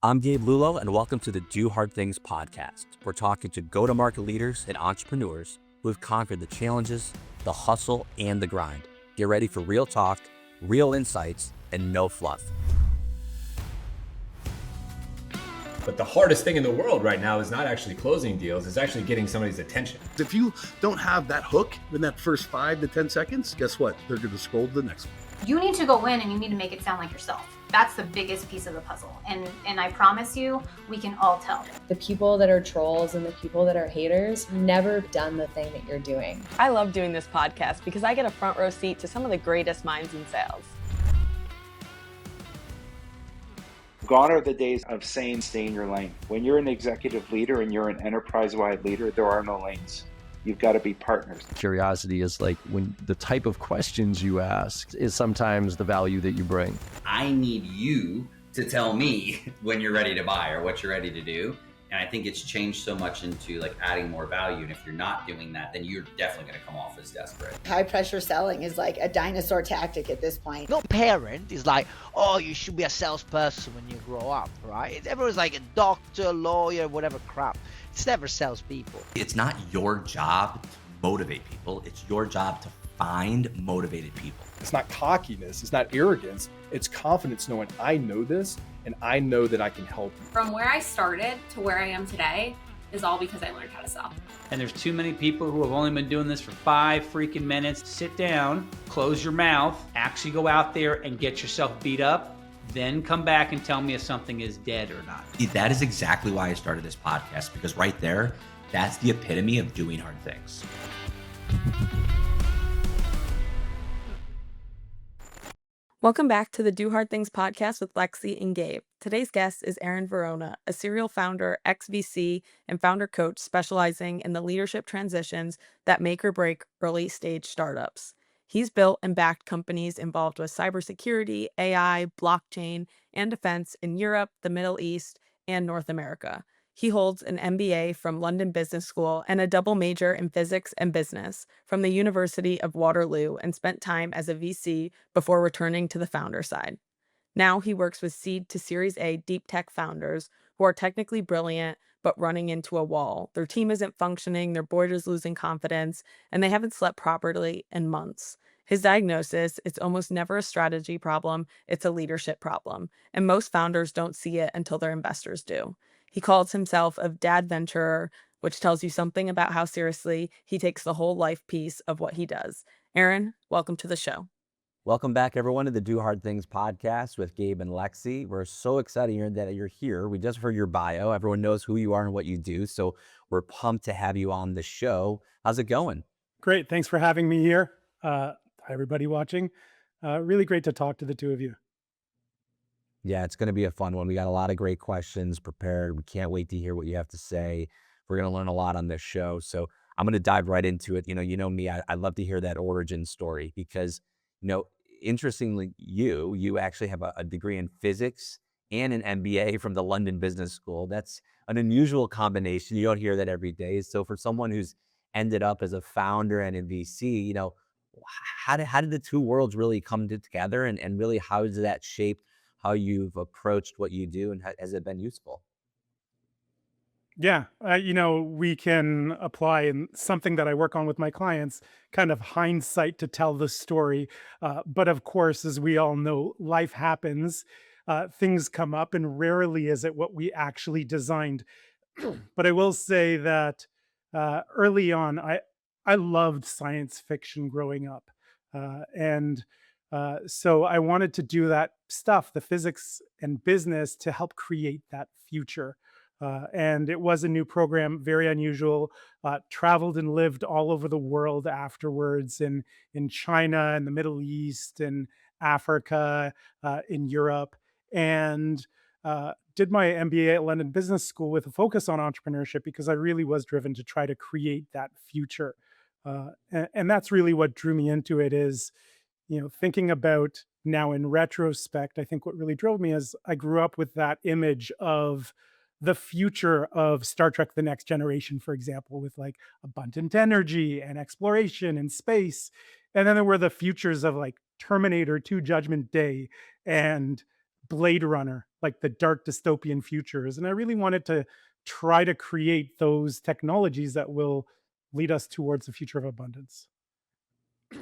I'm Gabe Lullo, and welcome to the Do Hard Things podcast. We're talking to go-to-market leaders and entrepreneurs who have conquered the challenges, the hustle, and the grind. Get ready for real talk, real insights, and no fluff. But the hardest thing in the world right now is not actually closing deals, it's actually getting somebody's attention. If you don't have that hook in that first 5 to 10 seconds, guess what? They're going to scroll to the next one. You need to go in and you need to make it sound like yourself. That's the biggest piece of the puzzle. And I promise you, we can all tell. The people that are trolls and the people that are haters never done the thing that you're doing. I love doing this podcast because I get a front row seat to some of the greatest minds in sales. Gone are the days of saying stay in your lane. When you're an executive leader and you're an enterprise-wide leader, there are no lanes. You've got to be partners. Curiosity is like when the type of questions you ask is sometimes the value that you bring. I need you to tell me when you're ready to buy or what you're ready to do. And I think it's changed so much into like adding more value. And if you're not doing that, then you're definitely going to come off as desperate. High pressure selling is like a dinosaur tactic at this point. No parent is like, oh, you should be a salesperson when you grow up, right? Everyone's like a doctor, lawyer, whatever crap. It's never salespeople. It's not your job to motivate people. It's your job to find motivated people. It's not cockiness. It's not arrogance. It's confidence knowing I know this and I know that I can help you. From where I started to where I am today is all because I learned how to sell. And there's too many people who have only been doing this for 5 freaking minutes. Sit down, close your mouth, actually go out there and get yourself beat up. Then come back and tell me if something is dead or not. That is exactly why I started this podcast, because right there, that's the epitome of doing hard things. Welcome back to the Do Hard Things podcast with Lexi and Gabe. Today's guest is Yaron Vorona, a serial founder, ex-VC, and founder coach specializing in the leadership transitions that make or break early stage startups. He's built and backed companies involved with cybersecurity, AI, blockchain, and defense in Europe, the Middle East, and North America. He holds an MBA from London Business School and a double major in physics and business from the University of Waterloo and spent time as a VC before returning to the founder side. Now he works with seed to Series A deep tech founders who are technically brilliant but running into a wall. Their team isn't functioning, their board is losing confidence, and they haven't slept properly in months. His diagnosis, it's almost never a strategy problem, it's a leadership problem, and most founders don't see it until their investors do. He calls himself a dad venturer, which tells you something about how seriously he takes the whole life piece of what he does. Yaron, welcome to the show. Welcome back, everyone, to the Do Hard Things podcast with Gabe and Lexi. We're so excited that you're here. We just heard your bio. Everyone knows who you are and what you do, so we're pumped to have you on the show. How's it going? Great. Thanks for having me here. Hi, everybody watching. Really great to talk to the two of you. Yeah, it's going to be a fun one. We got a lot of great questions prepared. We can't wait to hear what you have to say. We're going to learn a lot on this show. So I'm going to dive right into it. You know me, I love to hear that origin story because, interestingly, you actually have a degree in physics and an MBA from the London Business School. That's an unusual combination. You don't hear that every day. So for someone who's ended up as a founder and a VC, how did the two worlds really come together and really how does that shape how you've approached what you do and has it been useful? Yeah, we can apply in something that I work on with my clients, kind of hindsight to tell the story. But of course, as we all know, life happens, things come up, and rarely is it what we actually designed. But I will say that early on, I loved science fiction growing up. So I wanted to do that stuff, the physics and business, to help create that future. And it was a new program, very unusual, traveled and lived all over the world afterwards in China and the Middle East and Africa, in Europe, and did my MBA at London Business School with a focus on entrepreneurship because I really was driven to try to create that future. And that's really what drew me into it is, thinking about now in retrospect, I think what really drove me is I grew up with that image of the future of Star Trek: The Next Generation, for example, with like abundant energy and exploration and space. And then there were the futures of like Terminator 2 Judgment Day and Blade Runner. like the dark dystopian futures. And I really wanted to try to create those technologies that will lead us towards a future of abundance.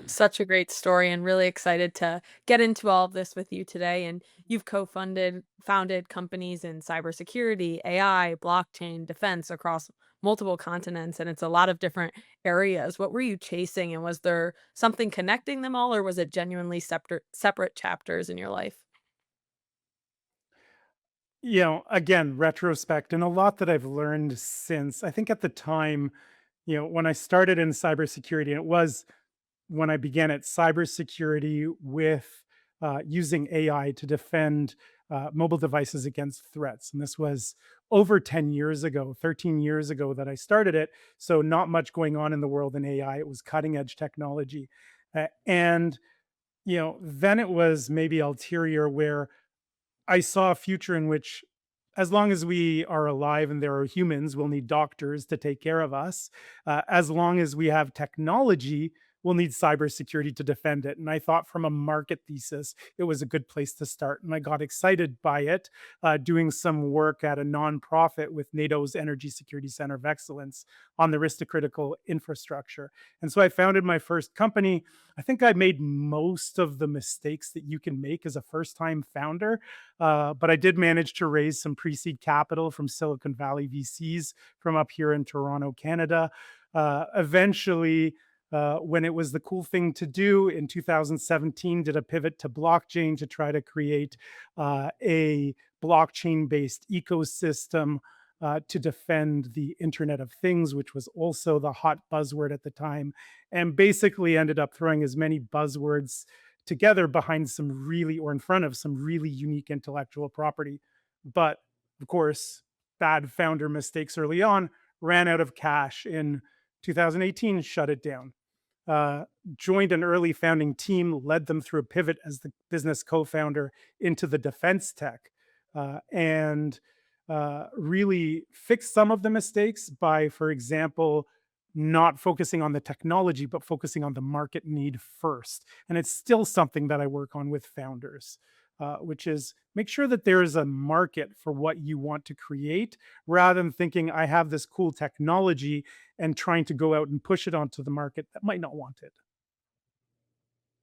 Such a great story, and really excited to get into all of this with you today. And you've founded companies in cybersecurity, AI, blockchain, defense across multiple continents, and it's a lot of different areas. What were you chasing, and was there something connecting them all, or was it genuinely separate chapters in your life? Again, retrospect and a lot that I've learned since. I think at the time, when I started in cybersecurity, and it was when I began at cybersecurity with using AI to defend mobile devices against threats. And this was over 10 years ago, 13 years ago that I started it. So, not much going on in the world in AI. It was cutting edge technology. And, then it was maybe ulterior where I saw a future in which, as long as we are alive and there are humans, we'll need doctors to take care of us. As long as we have technology, we'll need cybersecurity to defend it. And I thought, from a market thesis, it was a good place to start. And I got excited by it, doing some work at a nonprofit with NATO's Energy Security Center of Excellence on the risk to critical infrastructure. And so I founded my first company. I think I made most of the mistakes that you can make as a first time founder, but I did manage to raise some pre seed capital from Silicon Valley VCs from up here in Toronto, Canada. Eventually, when it was the cool thing to do in 2017, did a pivot to blockchain to try to create a blockchain based ecosystem to defend the Internet of Things, which was also the hot buzzword at the time, and basically ended up throwing as many buzzwords together behind some really, or in front of some really unique intellectual property. But of course, bad founder mistakes early on, ran out of cash in 2018, shut it down. Uh, Joined an early founding team, led them through a pivot as the business co founder into the defense tech, and really fixed some of the mistakes by, for example, not focusing on the technology, but focusing on the market need first. And it's still something that I work on with founders, which is make sure that there is a market for what you want to create rather than thinking, I have this cool technology and trying to go out and push it onto the market that might not want it.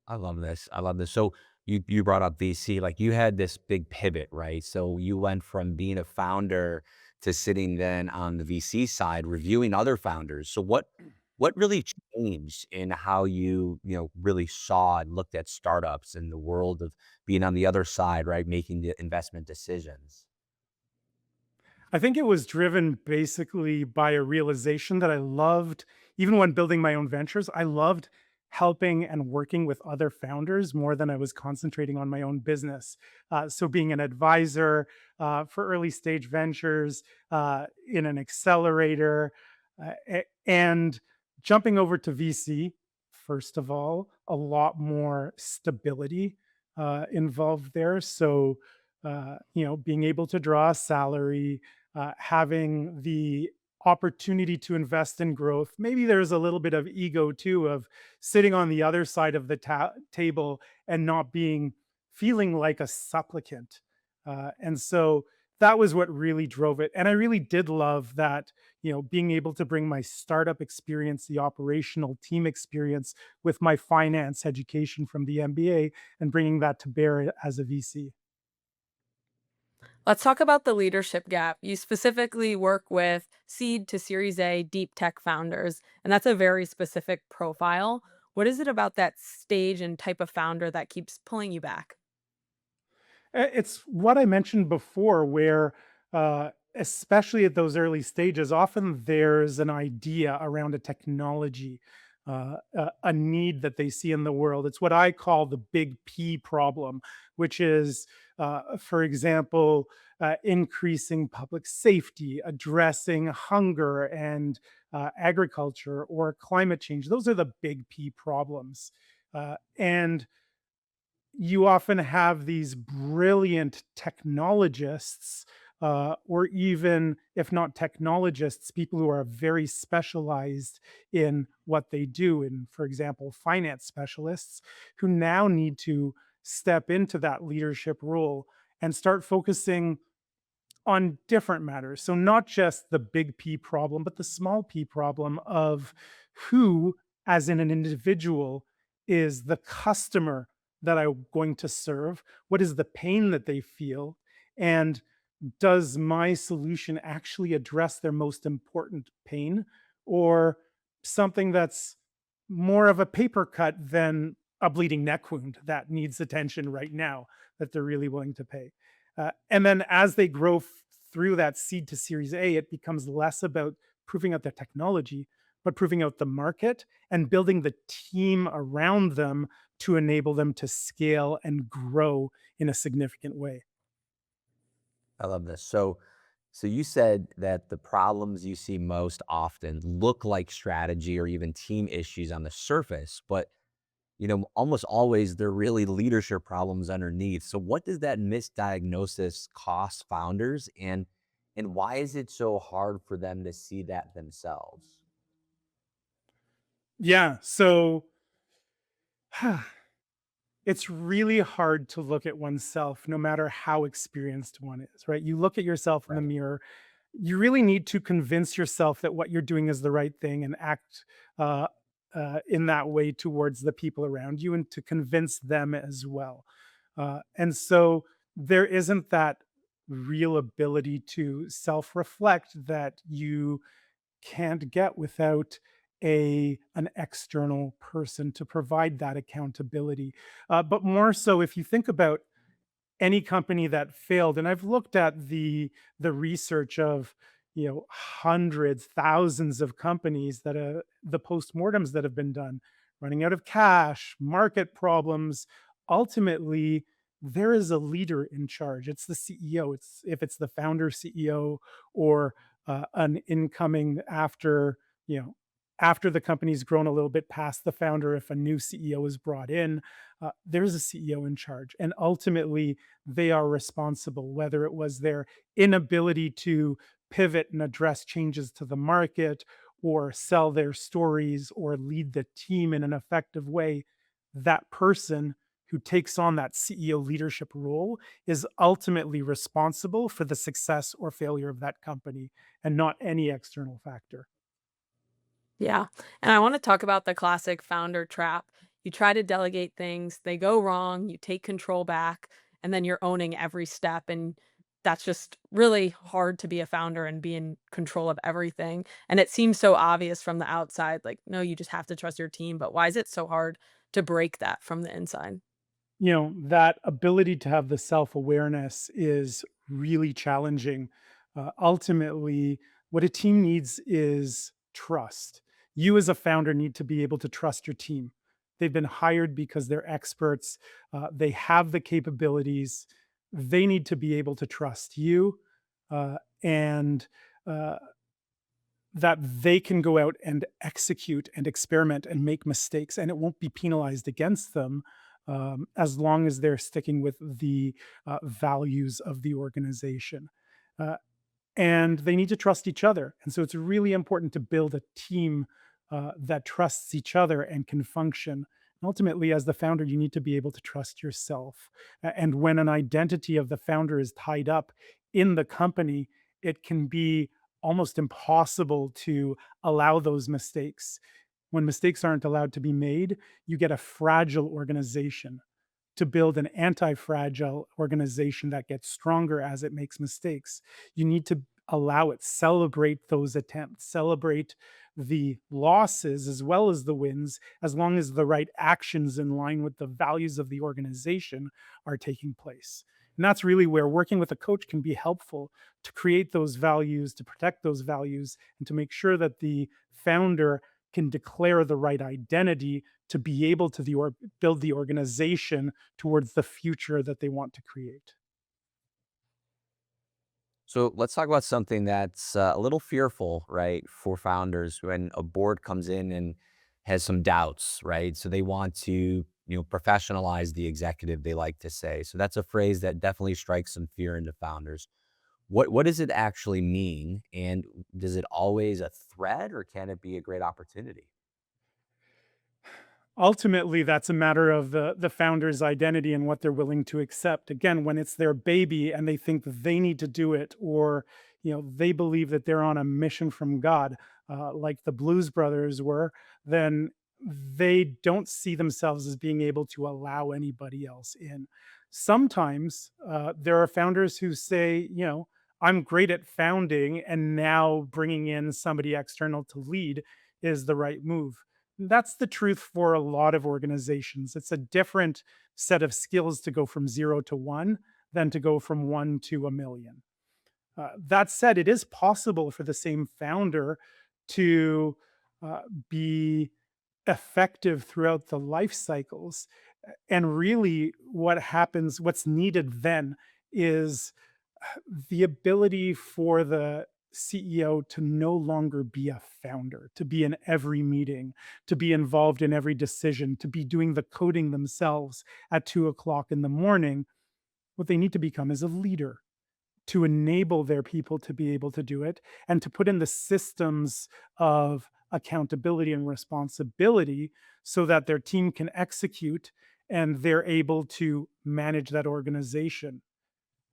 I love this. I love this. So you brought up VC, like you had this big pivot, right? So you went from being a founder to sitting then on the VC side reviewing other founders. So what really changed in how you really saw and looked at startups in the world of being on the other side, right? Making the investment decisions. I think it was driven basically by a realization that I loved, even when building my own ventures, I loved helping and working with other founders more than I was concentrating on my own business. So, being an advisor for early stage ventures in an accelerator, and jumping over to VC, first of all, a lot more stability involved there. So, being able to draw a salary, having the opportunity to invest in growth. Maybe there's a little bit of ego too, of sitting on the other side of the table and not being feeling like a supplicant. And so that was what really drove it. And I really did love that, being able to bring my startup experience, the operational team experience with my finance education from the MBA and bringing that to bear as a VC. Let's talk about the leadership gap. You specifically work with seed to Series A deep tech founders, and that's a very specific profile. What is it about that stage and type of founder that keeps pulling you back? It's what I mentioned before, where especially at those early stages, often there's an idea around a technology, a need that they see in the world. It's what I call the big P problem, which is, for example, increasing public safety, addressing hunger and agriculture, or climate change. Those are the big P problems. And you often have these brilliant technologists, or even if not technologists, people who are very specialized in what they do. And for example, finance specialists who now need to step into that leadership role. and start focusing on different matters. So, not just the big P problem, but the small p problem of who, as in an individual, is the customer that I'm going to serve? What is the pain that they feel? And does my solution actually address their most important pain, or something that's more of a paper cut than a bleeding neck wound that needs attention right now that they're really willing to pay? And then as they grow through that seed to Series A, it becomes less about proving out the technology, but proving out the market and building the team around them to enable them to scale and grow in a significant way. I love this. So you said that the problems you see most often look like strategy or even team issues on the surface, but almost always they're really leadership problems underneath. So what does that misdiagnosis cost founders, and why is it so hard for them to see that themselves? Yeah. So it's really hard to look at oneself no matter how experienced one is, right? You look at yourself in the Right. mirror, you really need to convince yourself that what you're doing is the right thing and act uh, in that way towards the people around you and to convince them as well. And so there isn't that real ability to self reflect that you can't get without an external person to provide that accountability. But more so, if you think about any company that failed, and I've looked at the research of hundreds, thousands of companies that the postmortems that have been done, running out of cash, market problems. Ultimately, there is a leader in charge. It's the CEO. It's if it's the founder CEO or an incoming you know after the company's grown a little bit past the founder, if a new CEO is brought in, there's a CEO in charge. And ultimately, they are responsible, whether it was their inability to pivot and address changes to the market or sell their stories or lead the team in an effective way. That person who takes on that CEO leadership role is ultimately responsible for the success or failure of that company and not any external factor. Yeah. And I want to talk about the classic founder trap. You try to delegate things, they go wrong, you take control back, and then you're owning every step. And that's just really hard to be a founder and be in control of everything. And it seems so obvious from the outside, like, no, you just have to trust your team. But why is it so hard to break that from the inside? That ability to have the self-awareness is really challenging. Ultimately, what a team needs is trust. You as a founder need to be able to trust your team. They've been hired because they're experts. They have the capabilities. They need to be able to trust you, and uh, that they can go out and execute and experiment and make mistakes, and it won't be penalized against them, as long as they're sticking with the values of the organization. Uh, and they need to trust each other. And so it's really important to build a team that trusts each other and can function. And ultimately, as the founder, you need to be able to trust yourself. And when an identity of the founder is tied up in the company, it can be almost impossible to allow those mistakes. When mistakes aren't allowed to be made, you get a fragile organization. To build an anti-fragile organization that gets stronger as it makes mistakes, you need to allow it, celebrate those attempts, celebrate the losses as well as the wins, as long as the right actions in line with the values of the organization are taking place. And that's really where working with a coach can be helpful, to create those values, to protect those values, and to make sure that the founder can declare the right identity to be able to build the organization towards the future that they want to create. So let's talk about something that's a little fearful, right, for founders when a board comes in and has some doubts, right? So they want to, professionalize the executive, they like to say. So that's a phrase that definitely strikes some fear into founders. What does it actually mean? And does it always a threat or can it be a great opportunity? Ultimately, that's a matter of the founder's identity and what they're willing to accept. Again, when it's their baby and they think that they need to do it, or they believe that they're on a mission from God, like the Blues Brothers were, then they don't see themselves as being able to allow anybody else in. Sometimes there are founders who say, I'm great at founding, and now bringing in somebody external to lead is the right move. That's the truth for a lot of organizations. It's a different set of skills to go from 0 to 1 than to go from 1 to a million. That said, it is possible for the same founder to be effective throughout the life cycles. And really, what's needed then is the ability for the CEO to no longer be a founder, to be in every meeting, to be involved in every decision, to be doing the coding themselves at 2 o'clock in the morning. What they need to become is a leader, to enable their people to be able to do it, and to put in the systems of accountability and responsibility so that their team can execute and they're able to manage that organization.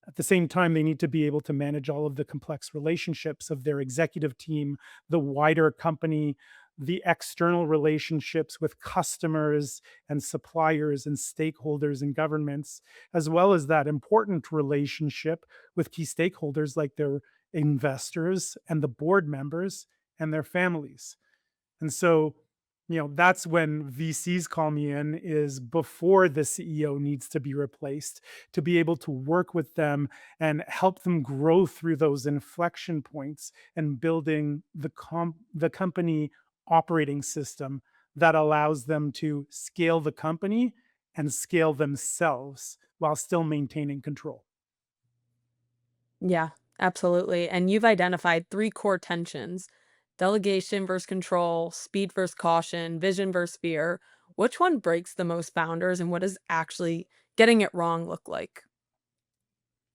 At the same time, they need to be able to manage all of the complex relationships of their executive team, the wider company, the external relationships with customers and suppliers and stakeholders and governments, as well as that important relationship with key stakeholders like their investors and the board members and their families. And so, that's when VCs call me in, is before the CEO needs to be replaced, to be able to work with them and help them grow through those inflection points and building the company operating system that allows them to scale the company and scale themselves while still maintaining control. Yeah, absolutely. And you've identified three core tensions: delegation versus control, speed versus caution, vision versus fear. Which one breaks the most founders, and what does actually getting it wrong look like?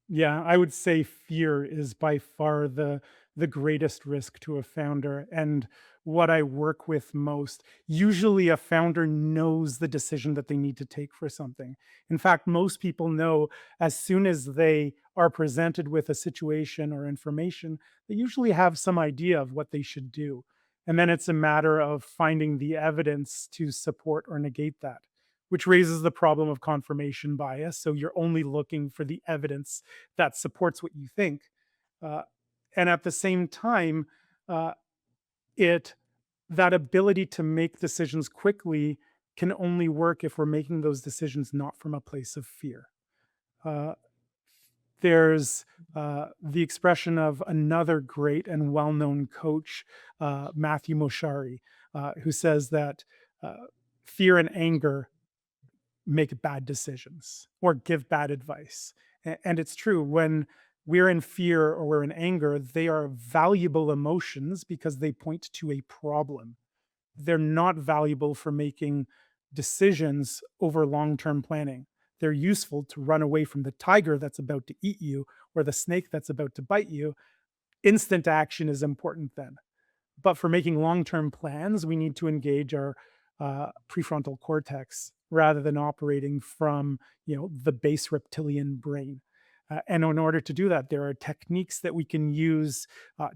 Yeah, I would say fear is by far the greatest risk to a founder, and what I work with most. Usually a founder knows the decision that they need to take for something. In fact, most people know as soon as they are presented with a situation or information, they usually have some idea of what they should do. And then it's a matter of finding the evidence to support or negate that, which raises the problem of confirmation bias. So you're only looking for the evidence that supports what you think. Uh, and at the same time, uh, it that ability to make decisions quickly can only work if we're making those decisions not from a place of fear. Uh, there's the expression of another great and well-known coach, Matthew Moshari, who says that fear and anger make bad decisions or give bad advice. And it's true, when we're in fear or we're in anger, they are valuable emotions because they point to a problem. They're not valuable for making decisions over long term planning. They're useful to run away from the tiger that's about to eat you or the snake that's about to bite you. Instant action is important then. But for making long-term plans, we need to engage our prefrontal cortex rather than operating from, the base reptilian brain. And in order to do that, there are techniques that we can use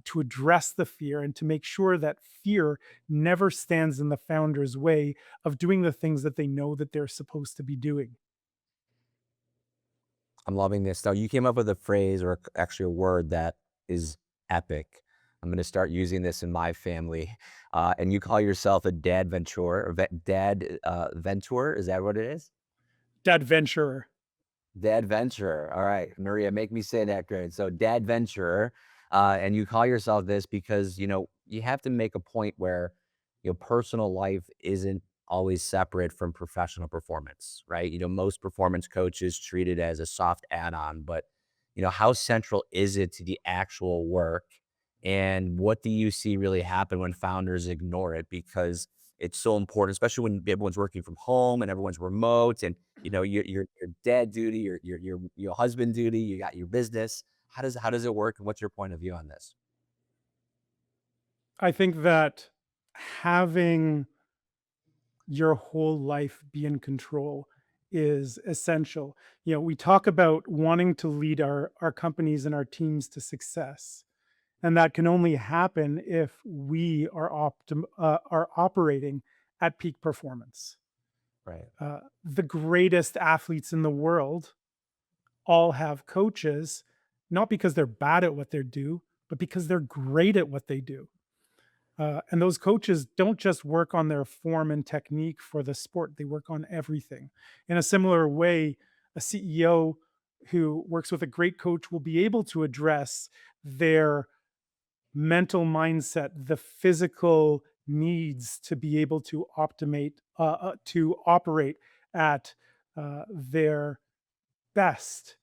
to address the fear and to make sure that fear never stands in the founder's way of doing the things that they know that they're supposed to be doing. I'm loving this. Now, you came up with a phrase or actually a word that is epic. I'm going to start using this in my family. And you call yourself a dad venture or dad venture. Is that what it is? Dad venturer. Dad venturer. All right, Maria, make me say that great. So, dad venturer, and you call yourself this because you have to make a point where personal life isn't always separate from professional performance, right? Most performance coaches treat it as a soft add-on, but how central is it to the actual work? And what do you see really happen when founders ignore it? Because it's so important, especially when everyone's working from home and everyone's remote, and your dad duty, your husband duty, you got your business. How does it work, and what's your point of view on this? I think that having your whole life be in control is essential. We talk about wanting to lead our companies and our teams to success. And that can only happen if we are operating at peak performance. Right. The greatest athletes in the world all have coaches, not because they're bad at what they do, but because they're great at what they do. And those coaches don't just work on their form and technique for the sport, they work on everything. In a similar way, a CEO who works with a great coach will be able to address their mental mindset, the physical needs to be able to to operate at their best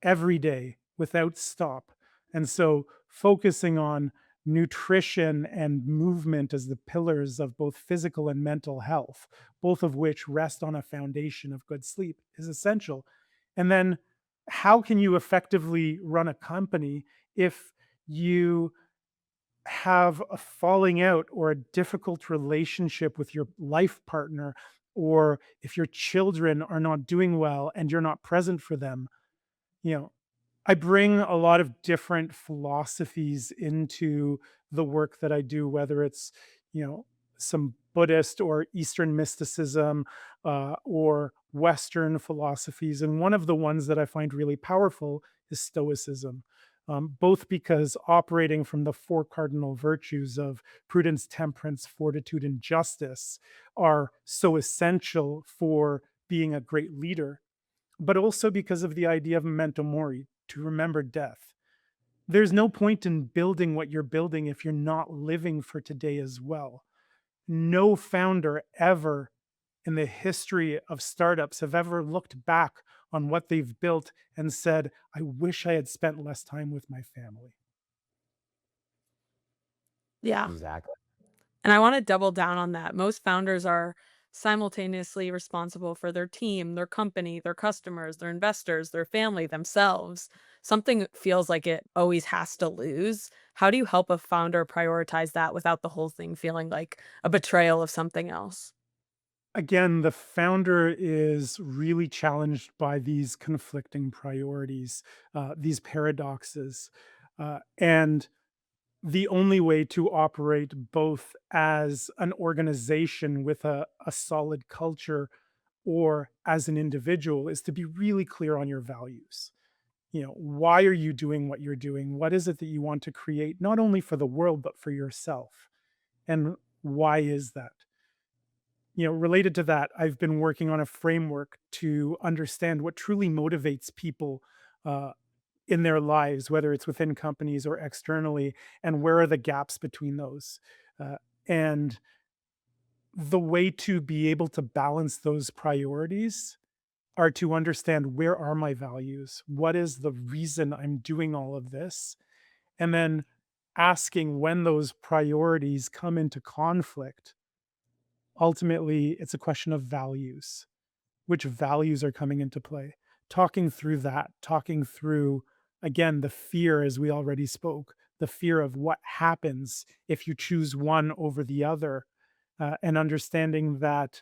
every day without stop. And so focusing on nutrition and movement as the pillars of both physical and mental health, both of which rest on a foundation of good sleep, is essential. And then how can you effectively run a company if you have a falling out or a difficult relationship with your life partner, or if your children are not doing well and you're not present for them? you know I bring a lot of different philosophies into the work that I do, whether it's, some Buddhist or Eastern mysticism, or Western philosophies. And one of the ones that I find really powerful is Stoicism, both because operating from the four cardinal virtues of prudence, temperance, fortitude, and justice are so essential for being a great leader, but also because of the idea of memento mori, to remember death. There's no point in building what you're building if you're not living for today as well. No founder ever in the history of startups have ever looked back on what they've built and said, I wish I had spent less time with my family. Yeah. Exactly. And I want to double down on that. Most founders are simultaneously responsible for their team, their company, their customers, their investors, their family, themselves. Something feels like it always has to lose. How do you help a founder prioritize that without the whole thing feeling like a betrayal of something else? Again, the founder is really challenged by these conflicting priorities, these paradoxes. And the only way to operate both as an organization with a solid culture or as an individual is to be really clear on your values. Why are you doing what you're doing? What is it that you want to create, not only for the world, but for yourself? And why is that? Related to that, I've been working on a framework to understand what truly motivates people uh, in their lives, whether it's within companies or externally, and where are the gaps between those. And the way to be able to balance those priorities are to understand, where are my values? What is the reason I'm doing all of this? And then asking, when those priorities come into conflict, ultimately it's a question of values. Which values are coming into play? Talking through that, talking through, again, the fear, as we already spoke, the fear of what happens if you choose one over the other, and understanding that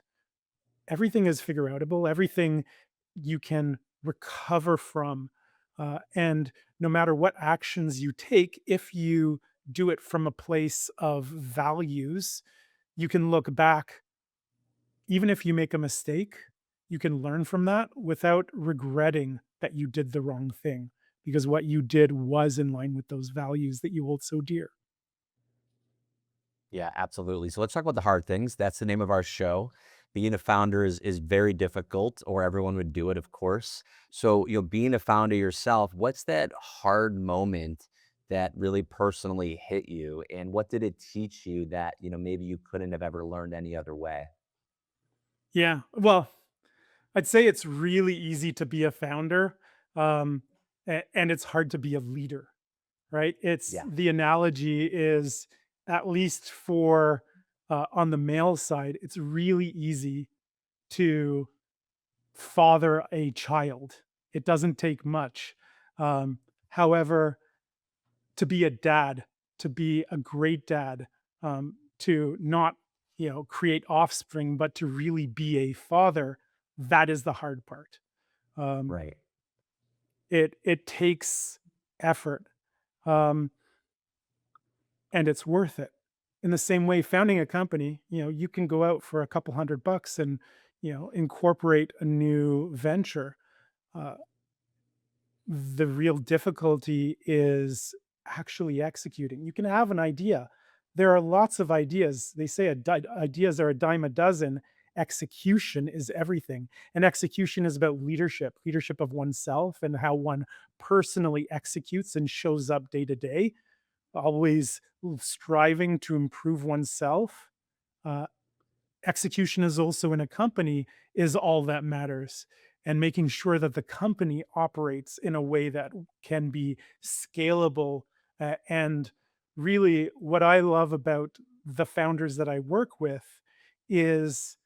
everything is figure outable, everything you can recover from. And no matter what actions you take, if you do it from a place of values, you can look back. Even if you make a mistake, you can learn from that without regretting that you did the wrong thing, because what you did was in line with those values that you hold so dear. Yeah, absolutely. So let's talk about the hard things. That's the name of our show. Being a founder is very difficult, or everyone would do it, of course. So, being a founder yourself, what's that hard moment that really personally hit you? And what did it teach you that, maybe you couldn't have ever learned any other way? Yeah. Well, I'd say it's really easy to be a founder, and it's hard to be a leader, right? It's Yeah. the analogy is, at least for on the male side, it's really easy to father a child. It doesn't take much. However, to be a dad, to be a great dad, to not create offspring, but to really be a father, that is the hard part. Um, Right. it takes effort, um, and it's worth it. In the same way, founding a company, you can go out for a couple $100 and incorporate a new venture. Uh, the real difficulty is actually executing. You can have an idea. There are lots of ideas. They say ideas are a dime a dozen. Execution is everything. And execution is about leadership of oneself and how one personally executes and shows up day to day, always striving to improve oneself. Uh, Execution is also in a company is all that matters, and making sure that the company operates in a way that can be scalable. And really what I love about the founders that I work with is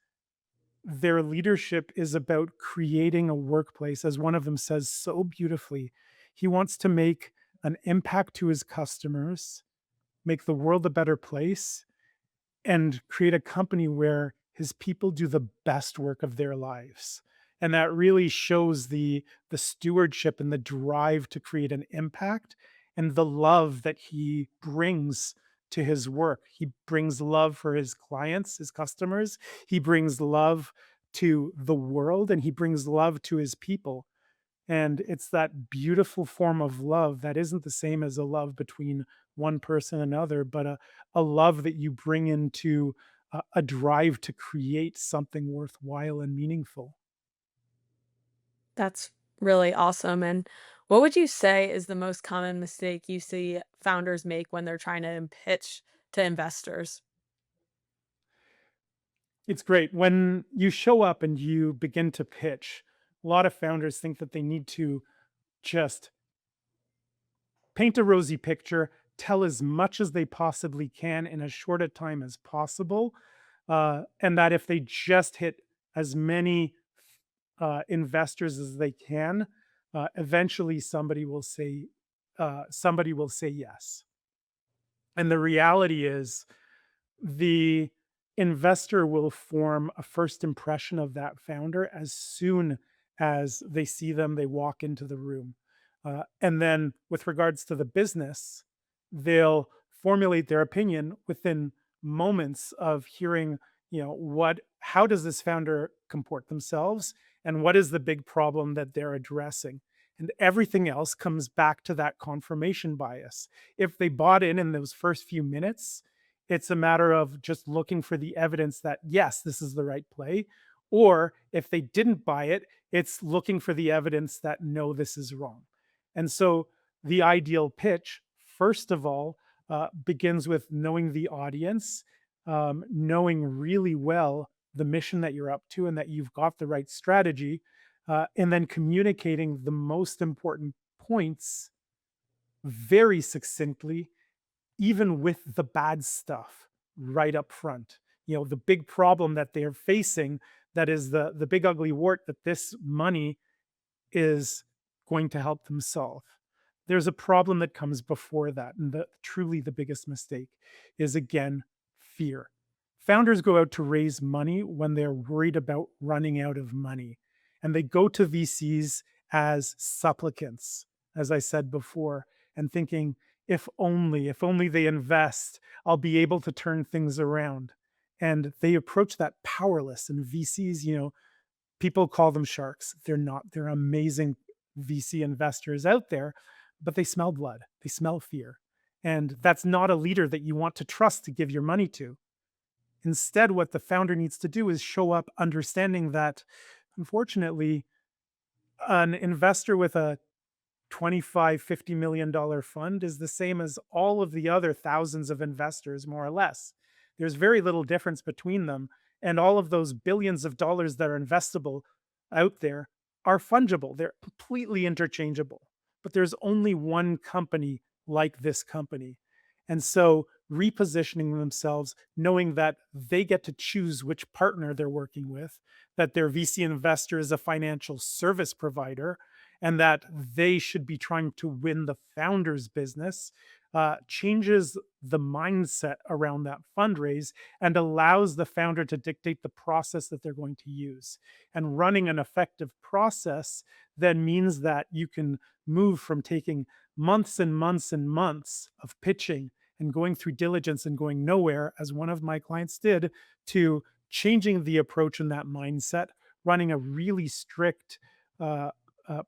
their leadership is about creating a workplace, as one of them says so beautifully. He wants to make an impact to his customers, make the world a better place, and create a company where his people do the best work of their lives. And that really shows the stewardship and the drive to create an impact and the love that he brings to his work. He brings love for his clients, his customers. He brings love to the world, and he brings love to his people. And it's that beautiful form of love that isn't the same as a love between one person and another, but a love that you bring into a drive to create something worthwhile and meaningful. That's really awesome. And what would you say is the most common mistake you see founders make when they're trying to pitch to investors? It's great. When you show up and you begin to pitch, a lot of founders think that they need to just paint a rosy picture, tell as much as they possibly can in as short a time as possible, and that if they just hit as many investors as they can, eventually somebody will say yes. And the reality is, the investor will form a first impression of that founder as soon as they see them, they walk into the room. And then, with regards to the business, they'll formulate their opinion within moments of hearing, how does this founder comport themselves? And what is the big problem that they're addressing? And everything else comes back to that confirmation bias. If they bought in those first few minutes, it's a matter of just looking for the evidence that, yes, this is the right play. Or if they didn't buy it, it's looking for the evidence that, no, this is wrong. And so the ideal pitch, first of all, begins with knowing the audience, knowing really well the mission that you're up to and that you've got the right strategy, and then communicating the most important points very succinctly, even with the bad stuff right up front. The big problem that they're facing, that is the big ugly wart that this money is going to help them solve. There's a problem that comes before that. And truly the biggest mistake is, again, fear. Founders go out to raise money when they're worried about running out of money. And they go to VCs as supplicants, as I said before, and thinking, if only they invest, I'll be able to turn things around. And they approach that powerless. And VCs, people call them sharks. They're not. They're amazing VC investors out there, but they smell blood. They smell fear. And that's not a leader that you want to trust to give your money to. Instead, what the founder needs to do is show up understanding that, unfortunately, an investor with a 25, $50 million fund is the same as all of the other thousands of investors, more or less. There's very little difference between them. And all of those billions of dollars that are investable out there are fungible. They're completely interchangeable. But there's only one company like this company. And so repositioning themselves, knowing that they get to choose which partner they're working with, that their VC investor is a financial service provider, and that they should be trying to win the founder's business, changes the mindset around that fundraise and allows the founder to dictate the process that they're going to use. And running an effective process then means that you can move from taking months and months and months of pitching and going through diligence and going nowhere, as one of my clients did, to changing the approach in that mindset, running a really strict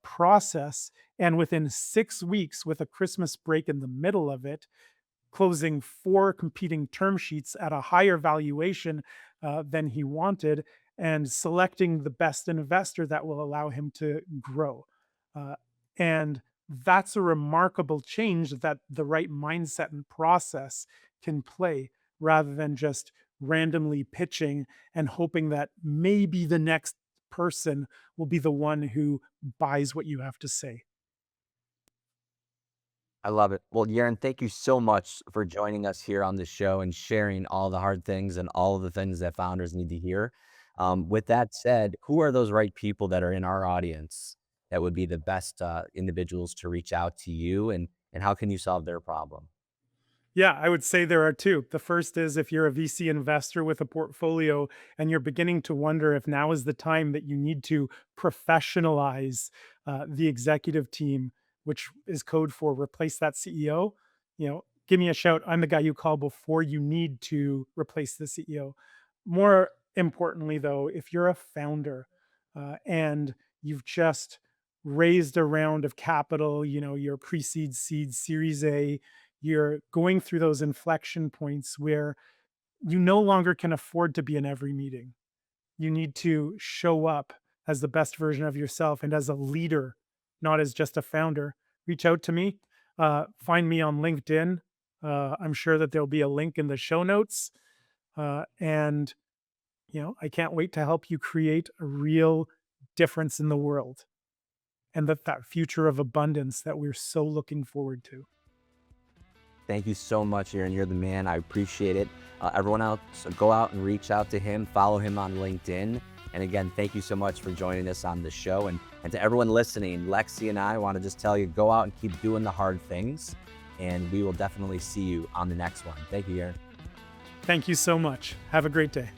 process, and within 6 weeks, with a Christmas break in the middle of it, closing 4 competing term sheets at a higher valuation than he wanted, and selecting the best investor that will allow him to grow. And that's a remarkable change that the right mindset and process can play, rather than just randomly pitching and hoping that maybe the next person will be the one who buys what you have to say. I love it. Well, Yaron, thank you so much for joining us here on the show and sharing all the hard things and all of the things that founders need to hear. With that said, who are those right people that are in our audience that would be the best individuals to reach out to you, and how can you solve their problem? Yeah, I would say there are two. The first is if you're a VC investor with a portfolio and you're beginning to wonder if now is the time that you need to professionalize the executive team, which is code for replace that CEO. Give me a shout. I'm the guy you call before you need to replace the CEO. More importantly, though, if you're a founder and you've just raised a round of capital, your pre-seed, seed, Series A, you're going through those inflection points where you no longer can afford to be in every meeting. You need to show up as the best version of yourself and as a leader, not as just a founder. Reach out to me. Find me on LinkedIn. I'm sure that there'll be a link in the show notes. And I can't wait to help you create a real difference in the world, and that future of abundance that we're so looking forward to. Thank you so much, Yaron. You're the man. I appreciate it. Everyone else, go out and reach out to him. Follow him on LinkedIn. And again, thank you so much for joining us on the show. And to everyone listening, Lexi and I want to just tell you, go out and keep doing the hard things. And we will definitely see you on the next one. Thank you, Yaron. Thank you so much. Have a great day.